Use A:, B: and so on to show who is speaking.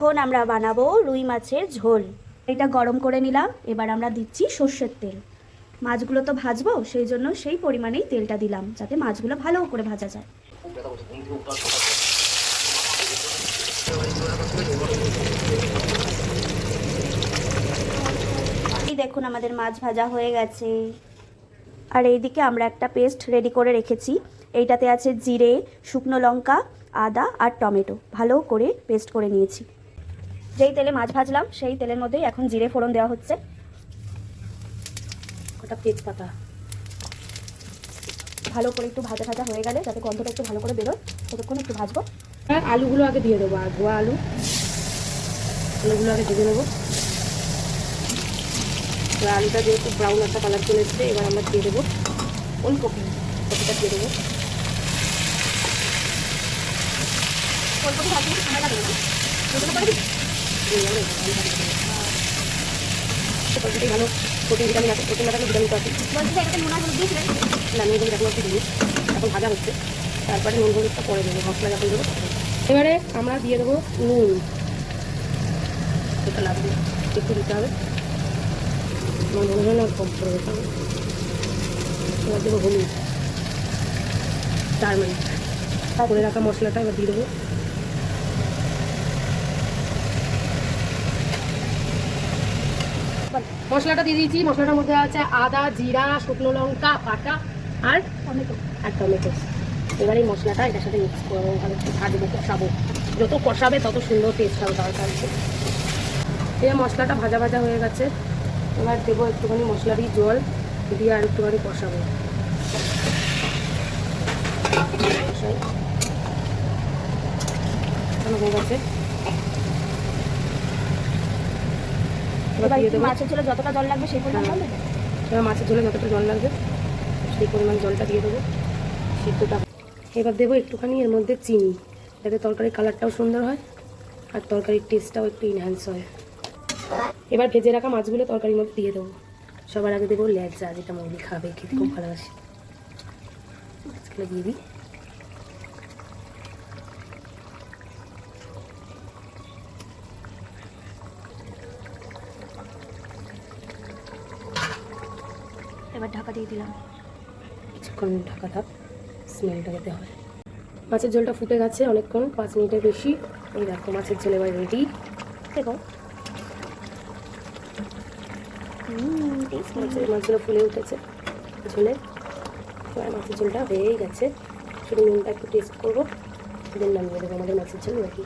A: এখন আমরা বানাবো রুই মাছের ঝোল। এটা গরম করে নিলাম, এবার আমরা দিচ্ছি সর্ষের তেল। মাছগুলো তো ভাজবো, সেই জন্য সেই পরিমাণেই তেলটা দিলাম, যাতে মাছগুলো ভালো করে ভাজা যায়। এই দেখুন আমাদের মাছ ভাজা হয়ে গেছে। আর এইদিকে আমরা একটা পেস্ট রেডি করে রেখেছি। এইটাতে আছে জিরে, শুকনো লঙ্কা, আদা আর টমেটো, ভালো করে পেস্ট করে নিয়েছি। যেই তেলে মাছ ভাজলাম সেই তেলের মধ্যেই এখন জিরে ফোড়ন দেওয়া হচ্ছে, ওটা তেজপাতা। ভালো করে একটু ভাজা ভাজা হয়ে গেলে, যাতে গন্ধটা একটু ভালো করে বেরোয়, ততক্ষণ একটু ভাজবো।
B: আর আলুগুলো আগে দিয়ে দেবো, আর ধোয়া আলুগুলো আগে ভেজে নেবো। আলুটা যেহেতু ব্রাউন একটা কালার চলে এসছে, এবার আমরা দিয়ে দেবো ওলকপি। কপিটা দিয়ে দেবো।
A: ওলকপি ভাজতে সময় লাগবে না,
B: ভালো প্রোটিন ভিটামিন আছে, প্রোটিন ভিটামিন তো আছে।
A: বলছি যে এটাতে নুন আর হলুদ দিয়েছিলেন?
B: না, নুন হলুদ এখন একটু দিই, এখন ভাজা হচ্ছে, তারপরে নুন হলুদটা পরে দেবো, মশলা যখন দেবো। এবারে আমরা দিয়ে দেবো নুন, এটা লাগবে একটু দিতে হবে, আমার মনে হয় না কম করে দিতে হবে। এবার দেবো হলুদ, টারমেরিক, করে রাখা মশলাটা এবার দিয়ে দেবো। মশলাটা দিয়ে দিয়েছি। মশলাটার মধ্যে আছে আদা, জিরা, শুকনো লঙ্কা বাটা আর টমেটো। এবার এই মশলাটা এটার সাথে মিক্স করবো, ভালো ভাজবো, কষাবো। যত কষাবে তত সুন্দর টেস্ট হবে তরকারিতে। এই মশলাটা ভাজা ভাজা হয়ে গেছে, এবার দেবো একটুখানি মশলারই জল দিয়ে আর একটুখানি কষাবো। হয়ে গেছে,
A: মাছের ঝোলে যতটা জল লাগবে সেই পরিমাণ জল দেবো।
B: এবার মাছের ঝোলে যতটা জল লাগবে সেই পরিমাণ জলটা দিয়ে দেবো, সিদ্ধটা। এবার দেবো একটুখানি এর মধ্যে চিনি, যাতে তরকারির কালারটাও সুন্দর হয় আর তরকারির টেস্টটাও একটু ইনহ্যান্স হয়। এবার ভেজে রাখা মাছগুলো তরকারির মধ্যে দিয়ে দেবো। সবার আগে দেবো লেজা, যেটা মৌলি খাবে, খেতে খুব ভালোবাসে। মাছগুলো দিয়ে দিই।
A: এবার ঢাকা দিয়ে দিলাম,
B: কিছুক্ষণ ঢাকা থাক, স্মেলটা যেতে হয়। মাছের ঝোলটা ফুটে গেছে অনেকক্ষণ, 5 মিনিটের বেশি। এই দেখো মাছের ঝোল এবার রেডি।
A: দেখো
B: মাছগুলো ফুলে উঠেছে ঝোলে। এবার মাছের ঝোলটা হয়েই গেছে, শুধু নুনটা একটু টেস্ট করবো, দেন নামিয়ে দেবো। আমাদের মাছের ঝোল রেডি।